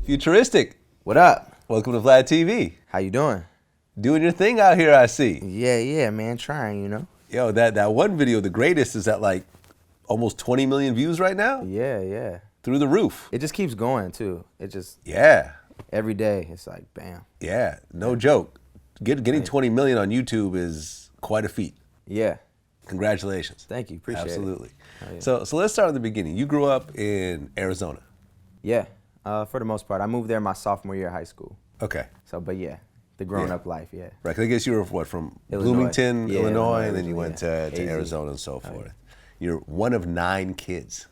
Futuristic. What up? Welcome to Vlad TV. How you doing? Doing your thing out here, I see. Yeah, man, trying. Yo, that one video, the greatest, is at like almost 20 million views right now? Yeah. Through the roof. It just keeps going, too. Yeah. Every day, it's like, bam. Yeah, no joke. Getting 20 million on YouTube is quite a feat. Yeah. Congratulations. Thank you, appreciate Absolutely. it. Oh, yeah. So let's start at the beginning. You grew up in Arizona. Yeah, for the most part. I moved there my sophomore year of high school. Okay. But yeah, the growing-up life, yeah. Right, 'cause I guess you were, from Illinois. Bloomington, Yeah, Illinois, and then you went yeah. to AZ. Arizona and so forth. Oh, yeah. You're one of 9 kids.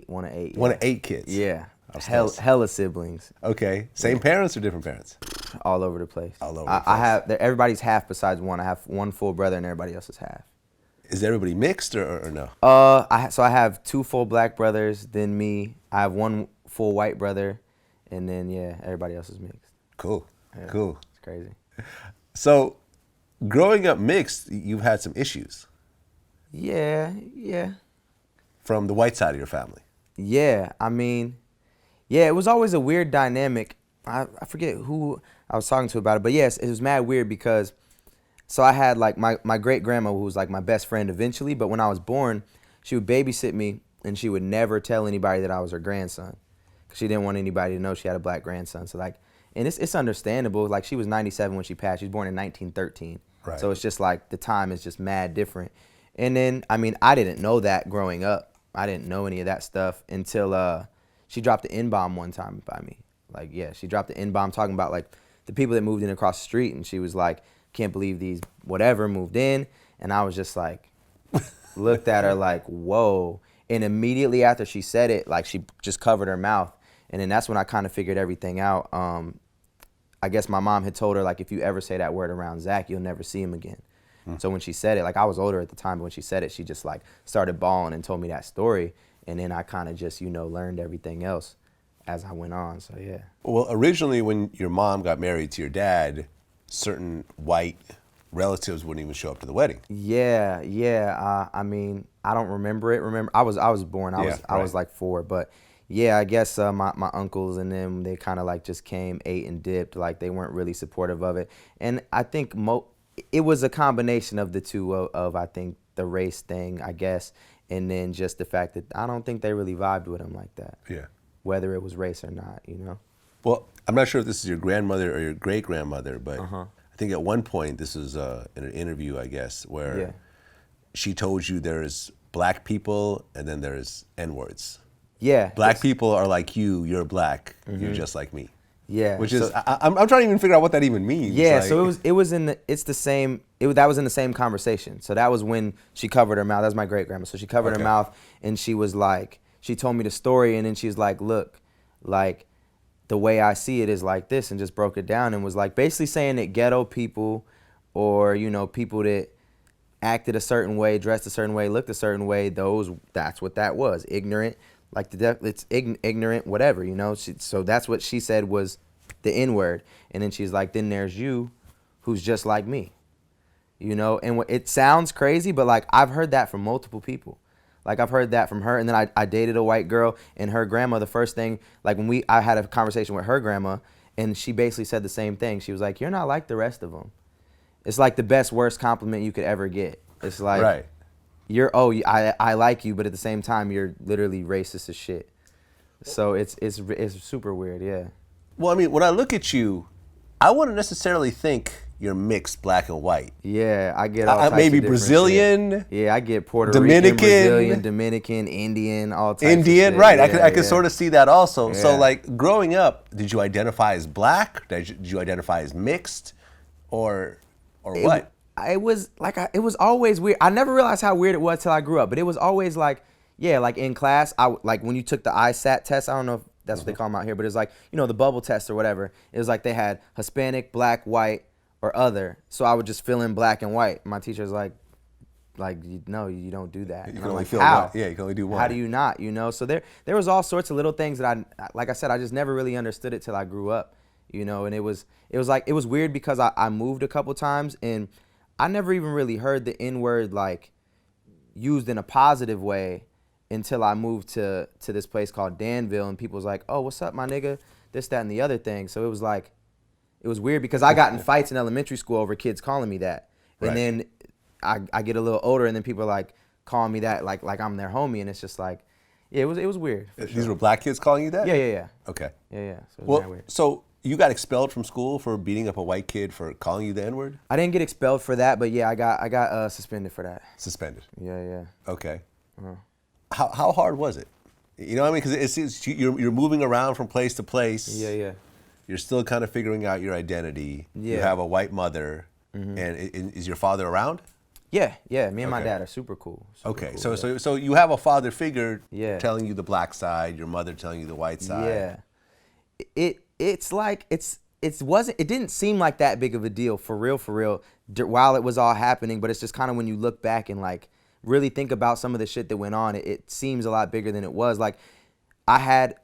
One of eight. One yeah. of 8 kids. Yeah. I was close. Hella siblings. Okay. Same parents or different parents? All over the place. All over the I place. have, everybody's half besides one. I have one full brother and everybody else is half. Is everybody mixed or no? I have 2 full black brothers, then me. I have 1 full white brother, and then yeah, everybody else is mixed. Cool. Yeah, Cool. It's crazy. So, growing up mixed, you've had some issues Yeah. from the white side of your family. Yeah, I mean, yeah, it was always a weird dynamic. I forget who I was talking to about it, but yes, it was mad weird because, so I had like my great grandma who was like my best friend eventually, but when I was born, she would babysit me and she would never tell anybody that I was her grandson because she didn't want anybody to know she had a black grandson. So like, and it's understandable. Like she was 97 when she passed. She was born in 1913. Right. So it's just like the time is just mad different. And then, I mean, I didn't know that growing up. I didn't know any of that stuff until she dropped the N-bomb one time by me. Like, yeah, she dropped the N-bomb talking about like the people that moved in across the street, and she was like, can't believe these whatever moved in. And I was just like, looked at her like, whoa. And immediately after she said it, like she just covered her mouth. And then that's when I kind of figured everything out. I guess my mom had told her, like, if you ever say that word around Zach, you'll never see him again. So when she said it, like I was older at the time, but when she said it, she just like started bawling and told me that story. And then I kind of just, learned everything else as I went on. So yeah. Well, originally when your mom got married to your dad, certain white relatives wouldn't even show up to the wedding. Yeah. I mean, I don't remember it. I was born. I was like 4, but yeah, I guess my uncles and them, they kind of like just came, ate and dipped. Like they weren't really supportive of it. And I think it was a combination of the two of I think the race thing, I guess, and then just the fact that I don't think they really vibed with him like that. Yeah. Whether it was race or not, Well, I'm not sure if this is your grandmother or your great-grandmother, but I think at one point, this was in an interview, I guess, where she told you there's black people and then there's N-words. Yeah. Black people are like you're black, you're just like me. Yeah. Which is, I'm trying to even figure out what that even means. Yeah, like, so that was in the same conversation. So that was when she covered her mouth. That was my great grandma. So she covered her mouth and she was like, she told me the story and then she's like, look, like the way I see it is like this, and just broke it down and was like basically saying that ghetto people or, people that acted a certain way, dressed a certain way, looked a certain way, that's what that was. Ignorant. Like it's ignorant, whatever, so that's what she said was the N-word. And then she's like, then there's you who's just like me, and it sounds crazy, but like I've heard that from multiple people. Like I've heard that from her. And then I dated a white girl, and her grandma, the first thing, like I had a conversation with her grandma, and she basically said the same thing. She was like, you're not like the rest of them. It's like the best, worst compliment you could ever get. It's like, right. I like you, but at the same time, you're literally racist as shit. So it's super weird, yeah. Well, I mean, when I look at you, I wouldn't necessarily think you're mixed black and white. Yeah, I get all types maybe of different Brazilian. shit. Yeah, I get Puerto Dominican, Rican, Brazilian, Dominican, Indian, all types Indian, of shit. right. Yeah, I could sort of see that also. Yeah. So like growing up, did you identify as black? Did you identify as mixed? Or what? It was always weird. I never realized how weird it was till I grew up. But it was always like, yeah, like in class, like when you took the ISAT test, I don't know if that's what they call them out here, but it's like, the bubble test or whatever. It was like they had Hispanic, black, white, or other. So I would just fill in black and white. My teacher's like, no, you don't do that. You and can I'm only like, fill how? one. Yeah, you can only do one. How do you not? So there was all sorts of little things that like I said, I just never really understood it till I grew up. And it was weird because I moved a couple times and I never even really heard the N-word like used in a positive way until I moved to this place called Danville, and people was like, "Oh, what's up, my nigga?" This, that, and the other thing. So it was like, it was weird because I got in fights in elementary school over kids calling me that, and then I get a little older, and then people are like calling me that like I'm their homie, and it's just like, yeah, it was weird. These were black kids calling you that? Yeah. Okay. Yeah. So it was Well, weird. so you got expelled from school for beating up a white kid for calling you the N-word? I didn't get expelled for that, but yeah, I got suspended for that. Suspended. Yeah. Okay. How hard was it? You know what I mean? Because you're moving around from place to place. Yeah. You're still kind of figuring out your identity. Yeah. You have a white mother. And is your father around? Yeah. Me and my dad are super cool. Okay, cool, so you have a father figure telling you the black side, your mother telling you the white side. Yeah. It didn't seem like that big of a deal for real while it was all happening, but it's just kind of when you look back and like really think about some of the shit that went on, it seems a lot bigger than it was. Like I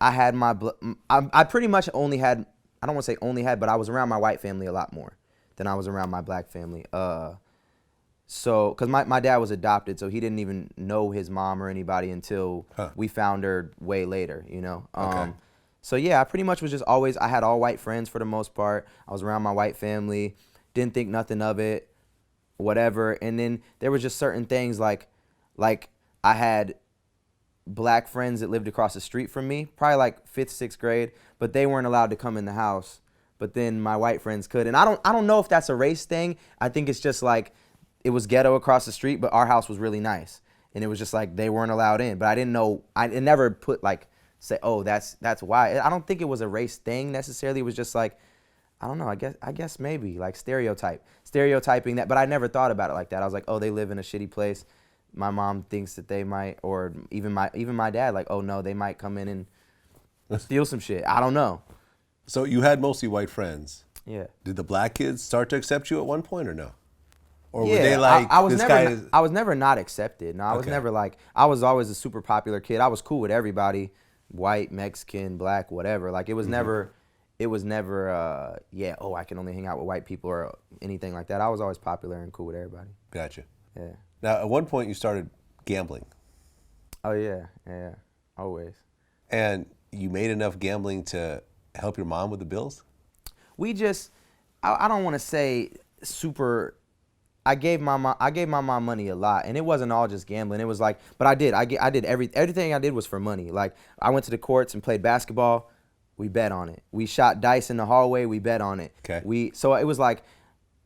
pretty much only had, I don't want to say only had, but I was around my white family a lot more than I was around my black family. So, because my dad was adopted, so he didn't even know his mom or anybody until we found her way later, you know? Okay. So, yeah, I pretty much was just always, I had all white friends for the most part. I was around my white family, didn't think nothing of it, whatever. And then there was just certain things like I had black friends that lived across the street from me, probably like 5th, 6th grade, but they weren't allowed to come in the house. But then my white friends could. And I don't know if that's a race thing. I think it's just like, it was ghetto across the street, but our house was really nice. And it was just like they weren't allowed in. But I didn't know, it never put like, say, oh, that's why. I don't think it was a race thing necessarily. It was just like, I don't know, I guess maybe like stereotyping that. But I never thought about it like that. I was like, oh, they live in a shitty place. My mom thinks that they might, or even my dad, like, oh no, they might come in and steal some shit. I don't know. So you had mostly white friends. Yeah. Did the black kids start to accept you at one point or no? Or Yeah, were they like, I was this never, guy is... I was never not accepted. No, I was never like, I was always a super popular kid. I was cool with everybody, white, Mexican, black, whatever. Like it was never, yeah, oh, I can only hang out with white people or anything like that. I was always popular and cool with everybody. Gotcha. Yeah. Now, at one point you started gambling. Oh yeah, always. And you made enough gambling to help your mom with the bills? We just, I don't want to say super. I gave my mom money a lot, and it wasn't all just gambling. It was like, but I did everything I did was for money. Like I went to the courts and played basketball. We bet on it. We shot dice in the hallway. We bet on it. Okay. So it was like,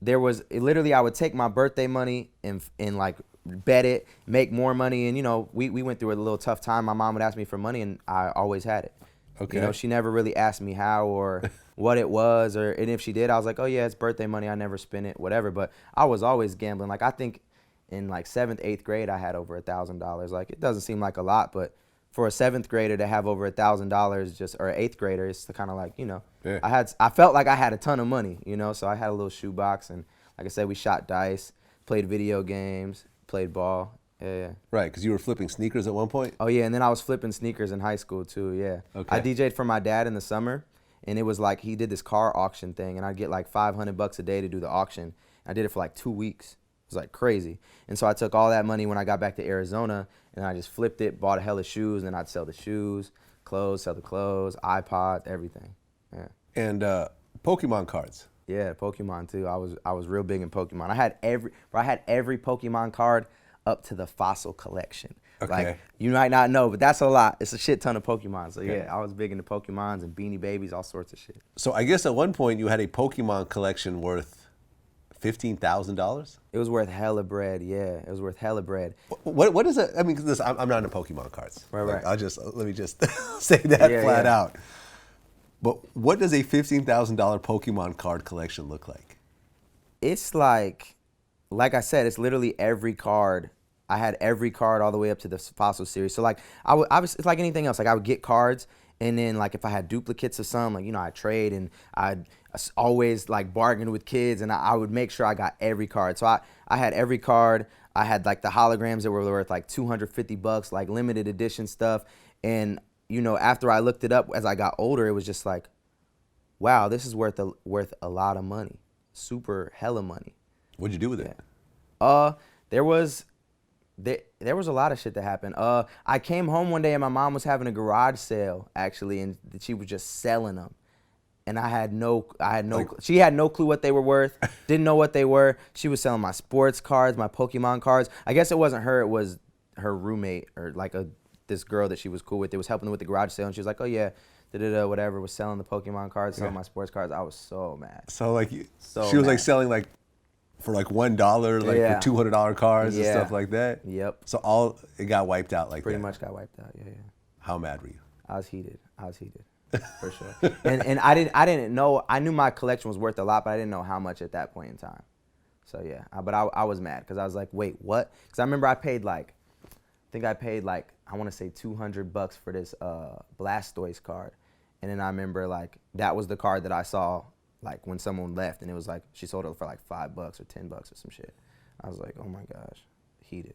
literally I would take my birthday money and like bet it, make more money, and you know we went through a little tough time. My mom would ask me for money, and I always had it. Okay. You know, she never really asked me how or what it was, and if she did, I was like, oh yeah, it's birthday money. I never spent it, whatever. But I was always gambling. Like I think in like 7th, 8th grade, I had over $1,000. Like it doesn't seem like a lot, but for a 7th grader to have over $1,000 or 8th grader, it's kind of like, you know, yeah. I felt like I had a ton of money, you know. So I had a little shoebox, and like I said, we shot dice, played video games, played ball. Yeah. Right, because you were flipping sneakers at one point? Oh, yeah, and then I was flipping sneakers in high school, too, yeah. Okay. I DJ'd for my dad in the summer, and it was like he did this car auction thing, and I'd get like $500 a day to do the auction. I did it for like 2 weeks. It was like crazy. And so I took all that money when I got back to Arizona, and I just flipped it, bought a hell of shoes, and then I'd sell the shoes, sell the clothes, iPods, everything. Yeah. And Pokemon cards. Yeah, Pokemon, too. I was real big in Pokemon. I had every Pokemon card up to the fossil collection. Okay. Like, you might not know, but that's a lot. It's a shit ton of Pokemon. So yeah, I was big into Pokemons and Beanie Babies, all sorts of shit. So I guess at one point you had a Pokemon collection worth $15,000? It was worth hella bread, yeah. It was worth hella bread. What is it? I mean, listen, I'm not into Pokemon cards. Right. Let me just say that flat out. But what does a $15,000 Pokemon card collection look like? It's like I said, it's literally every card. I had every card all the way up to the Fossil series. So like it's like anything else. Like I would get cards, and then like if I had duplicates of some, like, you know, I'd trade, and I'd always like bargain with kids, and I would make sure I got every card. So I had every card. I had like the holograms that were worth like $250, like limited edition stuff. And you know, after I looked it up as I got older, it was just like, wow, this is worth a lot of money, super hella money. What'd you do with it? There was, There was a lot of shit that happened. I came home one day and my mom was having a garage sale actually, and she was just selling them. And she had no clue what they were worth, didn't know what they were. She was selling my sports cards, my Pokemon cards. I guess it wasn't her, it was her roommate or like this girl that she was cool with. They was helping them with the garage sale, and she was like, oh yeah, whatever, was selling the Pokemon cards, selling my sports cards. I was so mad. So like, she was like selling like for like $1, like for $200 cards and stuff like that. Yep. So it got wiped out like Pretty that. much got wiped out. Yeah. How mad were you? I was heated. For sure. And I didn't know. I knew my collection was worth a lot, but I didn't know how much at that point in time. So yeah, but I was mad because I was like, wait, what? Because I remember I paid like I want to say $200 for this Blastoise card, and then I remember like that was the card that I saw like when someone left, and it was like she sold it for like $5 or $10 or some shit. I was like, oh my gosh, heated.